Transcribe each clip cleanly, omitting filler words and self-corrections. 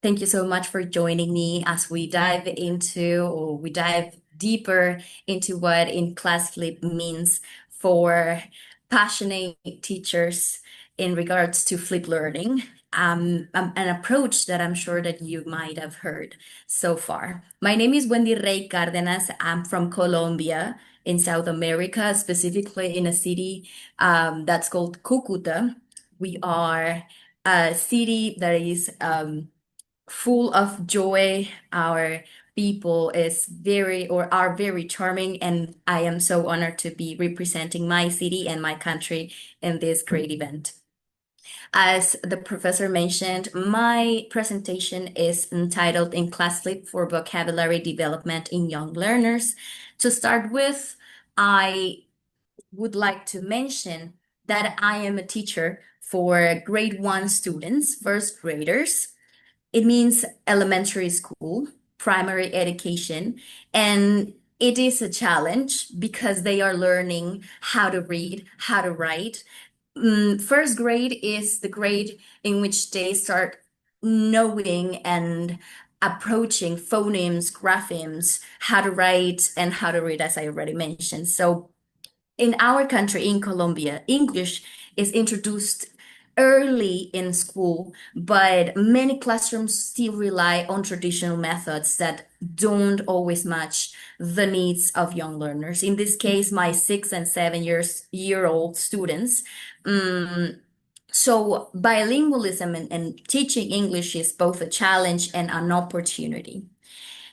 Thank you so much for joining me as we dive deeper into what in class flip means for passionate teachers in regards to flip learning. An approach that I'm sure that you might have heard so far. My name is Wendy Rey Cárdenas. I'm from Colombia in South America, specifically in a city that's called Cúcuta. We are a city that is full of joy. Our people is very or are very charming, and I am so honored to be representing my city and my country in this great event. As the professor mentioned, my presentation is entitled In Class Flip for Vocabulary Development in Young Learners. To start with, I would like to mention that I am a teacher for grade one students, first graders. It means elementary school, primary education, and it is a challenge because they are learning how to read, how to write. First grade is the grade in which they start knowing and approaching phonemes, graphemes, how to write and how to read, as I already mentioned. So in our country, in Colombia, English is introduced early in school, but many classrooms still rely on traditional methods that don't always match the needs of young learners. In this case, my 6 and 7 year old students. So bilingualism and teaching English is both a challenge and an opportunity.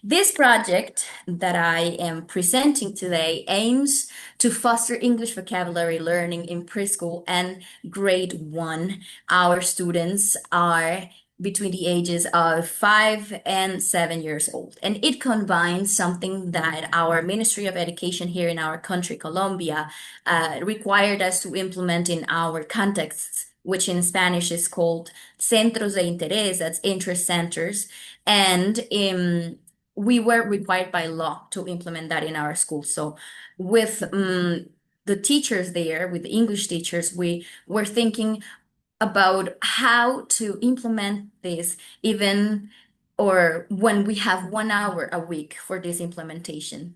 This project that I am presenting today aims to foster English vocabulary learning in preschool and grade one. Our students are between the ages of 5 and 7 years old. And it combines something that our Ministry of Education here in our country, Colombia, required us to implement in our contexts, which in Spanish is called centros de interés, that's interest centers. And we were required by law to implement that in our school. So with the teachers there, with the English teachers, we were thinking about how to implement this even or when we have 1 hour a week for this implementation.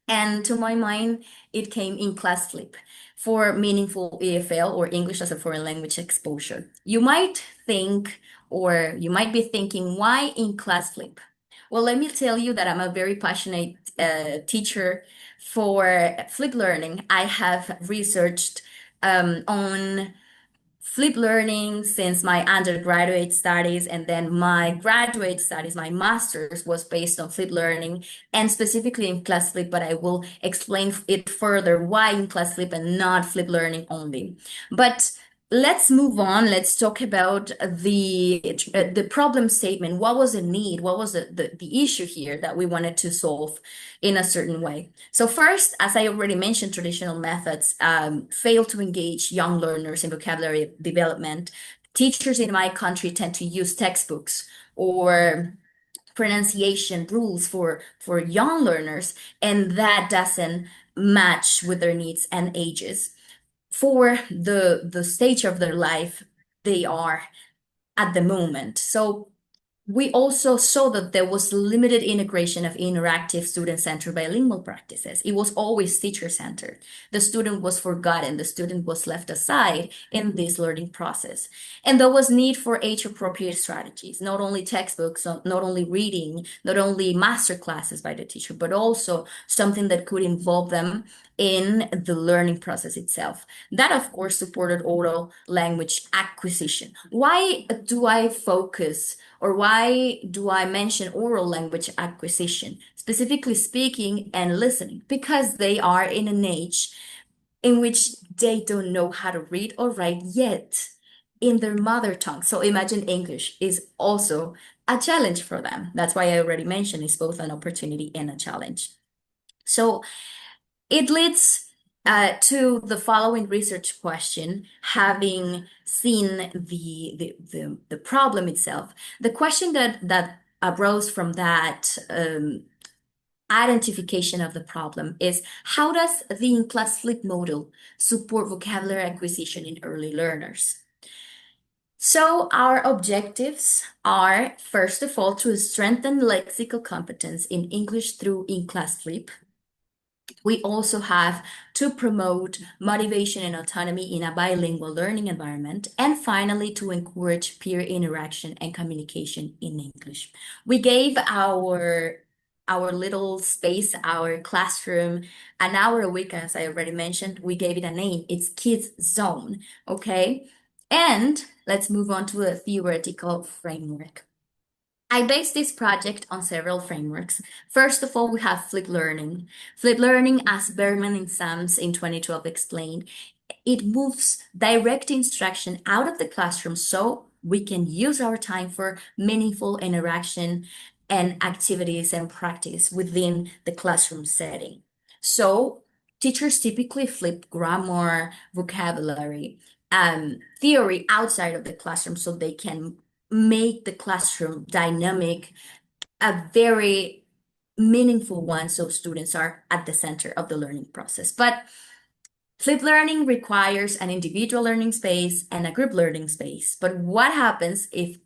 And to my mind, it came in class flip for meaningful EFL or English as a foreign language exposure. You might think, or you might be thinking, why in class flip? Well, let me tell you that I'm a very passionate teacher for flip learning. I have researched on flip learning since my undergraduate studies, and then my graduate studies, my master's was based on flip learning and specifically in class flip, but I will explain it further why in class flip and not flip learning only. But let's move on. Let's talk about the problem statement. What was the need? What was the issue here that we wanted to solve in a certain way? So first, as I already mentioned, traditional methods fail to engage young learners in vocabulary development. Teachers in my country tend to use textbooks or pronunciation rules for young learners, and that doesn't match with their needs and ages for the stage of their life they are at the moment. So we also saw that there was limited integration of interactive student-centered bilingual practices. It was always teacher-centered. The student was forgotten. The student was left aside in this learning process. And there was need for age-appropriate strategies, not only textbooks, not only reading, not only master classes by the teacher, but also something that could involve them in the learning process itself. That, of course, supported oral language acquisition. Why do I focus or why do I mention oral language acquisition, specifically speaking and listening? Because they are in an age in which they don't know how to read or write yet in their mother tongue. So imagine English is also a challenge for them. That's why I already mentioned it's both an opportunity and a challenge. So it leads to the following research question, having seen the problem itself. The question that arose from that identification of the problem is how does the in-class flip model support vocabulary acquisition in early learners? So our objectives are, first of all, to strengthen lexical competence in English through in-class flip. We also have to promote motivation and autonomy in a bilingual learning environment. And finally, to encourage peer interaction and communication in English. We gave our little space, our classroom, an hour a week, as I already mentioned. We gave it a name. It's Kids Zone, okay? And let's move on to a theoretical framework. I based this project on several frameworks. First of all, we have flipped learning. Flipped learning, as Berman and Sams in 2012 explained, it moves direct instruction out of the classroom so we can use our time for meaningful interaction and activities and practice within the classroom setting. So teachers typically flip grammar, vocabulary, theory outside of the classroom so they can make the classroom dynamic, a very meaningful one, so students are at the center of the learning process. But flipped learning requires an individual learning space and a group learning space. But what happens if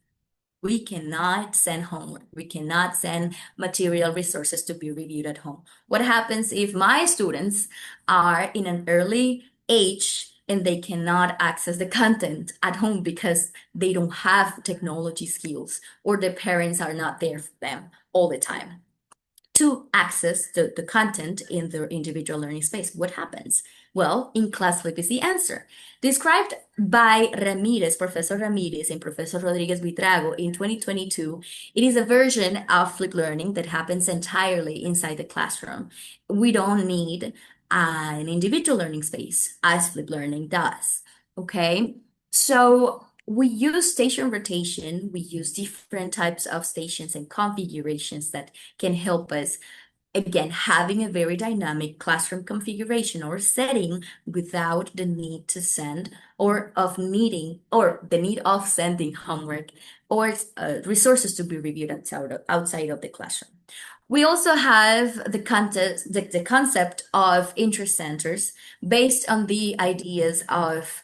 we cannot send homework? We cannot send material resources to be reviewed at home. What happens if my students are in an early age and they cannot access the content at home because they don't have technology skills or the parents are not there for them all the time to access the content in their individual learning space? What happens? Well, in-class flip is the answer. Described by Ramirez, Professor Ramirez and Professor Rodriguez Buitrago in 2022, it is a version of flip learning that happens entirely inside the classroom. We don't need an individual learning space as flip learning does, okay? So we use station rotation, we use different types of stations and configurations that can help us, again, having a very dynamic classroom configuration or setting without the need to send or of needing or the need of sending homework or resources to be reviewed outside of the classroom. We also have the concept of interest centers based on the ideas of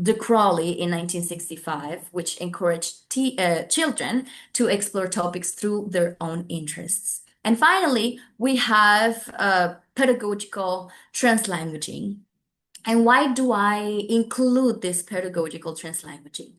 De Crowley in 1965, which encouraged children to explore topics through their own interests. And finally, we have pedagogical translanguaging. And why do I include this pedagogical translanguaging?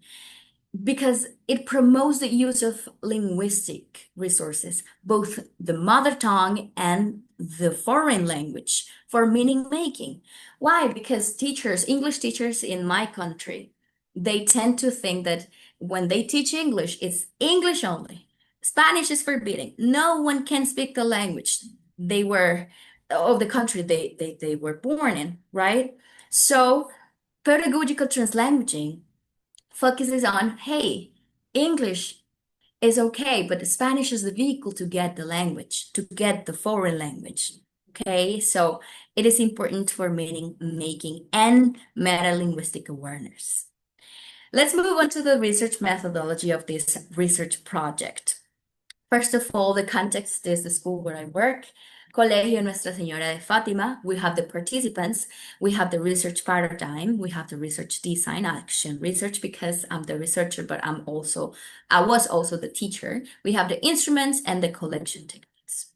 Because it promotes the use of linguistic resources, both the mother tongue and the foreign language, for meaning making. Why? Because teachers, English teachers in my country, they tend to think that when they teach English, it's English only. Spanish is forbidden. No one can speak the language they were of the country they were born in, right? So pedagogical translanguaging focuses on, hey, English is okay, but the Spanish is the vehicle to get the language, to get the foreign language. Okay, so it is important for meaning making and meta-linguistic awareness. Let's move on to the research methodology of this research project. First of all, the context is the school where I work, Colegio Nuestra Señora de Fátima. We have the participants, we have the research paradigm, we have the research design action research because I'm the researcher, but I was also the teacher. We have the instruments and the collection techniques.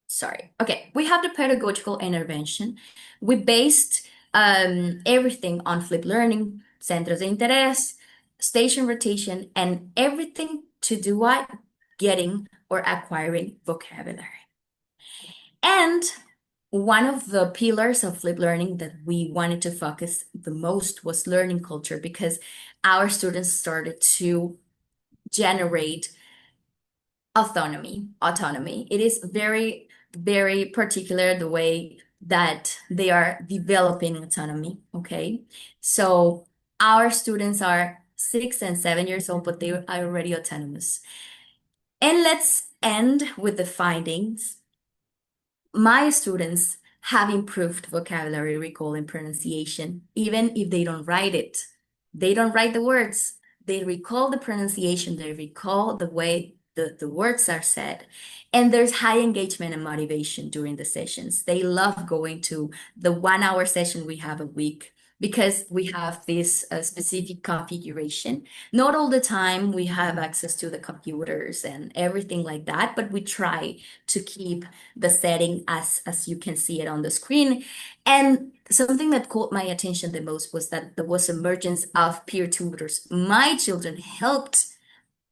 Sorry. Okay, we have the pedagogical intervention. We based everything on flipped learning, centros de interés, station rotation, and everything to do what? Getting or acquiring vocabulary. And one of the pillars of flipped learning that we wanted to focus the most was learning culture because our students started to generate autonomy. It is very, very particular the way that they are developing autonomy, okay? So our students are 6 and 7 years old, but they are already autonomous. And let's end with the findings. My students have improved vocabulary, recall, and pronunciation, even if they don't write it. They don't write the words. They recall the pronunciation. They recall the way the words are said. And there's high engagement and motivation during the sessions. They love going to the 1 hour session we have a week because we have this specific configuration. Not all the time we have access to the computers and everything like that, but we try to keep the setting as you can see it on the screen. And something that caught my attention the most was that there was emergence of peer tutors. My children helped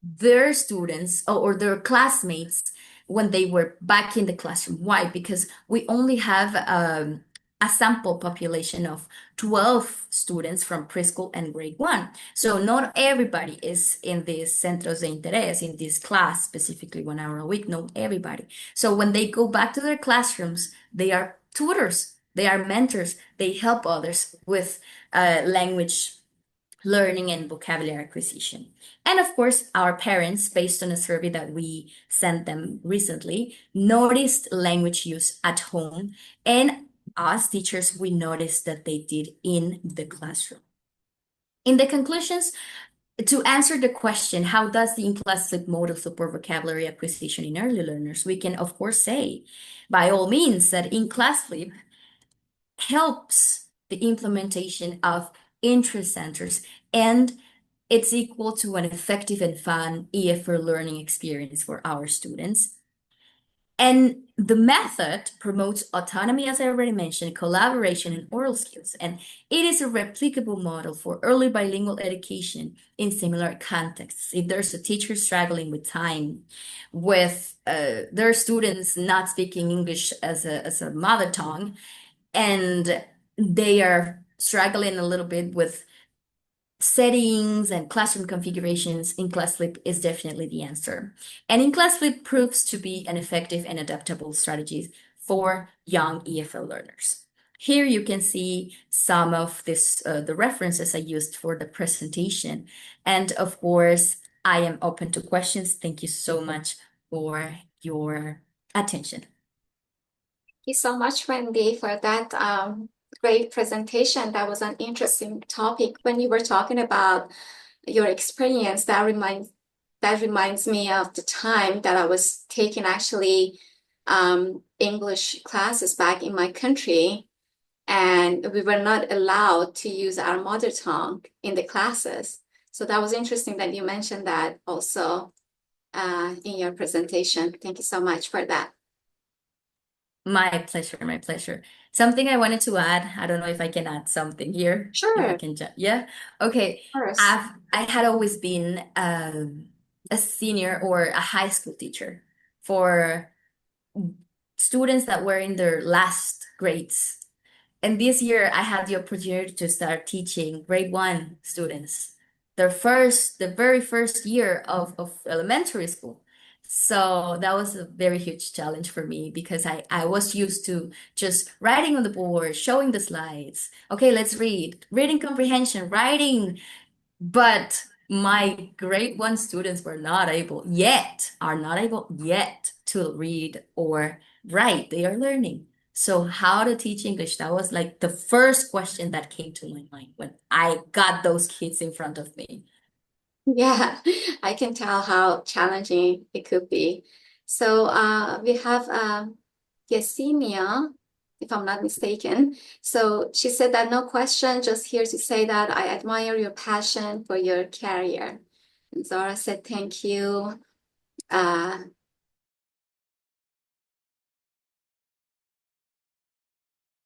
their students or their classmates when they were back in the classroom. Why? Because we only have a sample population of 12 students from preschool and grade one. So not everybody is in these centros de interés, in this class, specifically 1 hour a week, not everybody. So when they go back to their classrooms, they are tutors, they are mentors, they help others with language learning and vocabulary acquisition. And of course, our parents, based on a survey that we sent them recently, noticed language use at home. And as teachers, we noticed that they did in the classroom. In the conclusions, to answer the question, how does the in-class flip model support vocabulary acquisition in early learners? We can, of course, say, by all means, that in-class flip helps the implementation of interest centers, and it's equal to an effective and fun EFR learning experience for our students. And the method promotes autonomy, as I already mentioned, collaboration and oral skills. And it is a replicable model for early bilingual education in similar contexts. If there's a teacher struggling with time, with their students not speaking English as a mother tongue, and they are struggling a little bit with settings and classroom configurations, in-class flip is definitely the answer. And in-class flip proves to be an effective and adaptable strategy for young EFL learners. Here you can see some of the references I used for the presentation. And of course, I am open to questions. Thank you so much for your attention. Thank you so much, Wendy, for that great presentation. That was an interesting topic. When you were talking about your experience, that reminds me of the time that I was taking actually English classes back in my country, and we were not allowed to use our mother tongue in the classes. So that was interesting that you mentioned that also in your presentation. Thank you so much for that. My pleasure, my pleasure. Something I wanted to add, I don't know if I can add something here. Sure, If I of can, yeah. Okay. course. I had always been a senior or a high school teacher for students that were in their last grades. And this year I had the opportunity to start teaching grade one students, the very first year of elementary school. So that was a very huge challenge for me because I was used to just writing on the board, showing the slides. Okay, let's read. Reading comprehension, writing, but my grade one students are not able yet to read or write. They are learning. So how to teach English? That was like the first question that came to my mind when I got those kids in front of me. Yeah, I can tell how challenging it could be. So we have Yesenia, if I'm not mistaken. So she said that no question, just here to say that I admire your passion for your career. And Zara said thank you.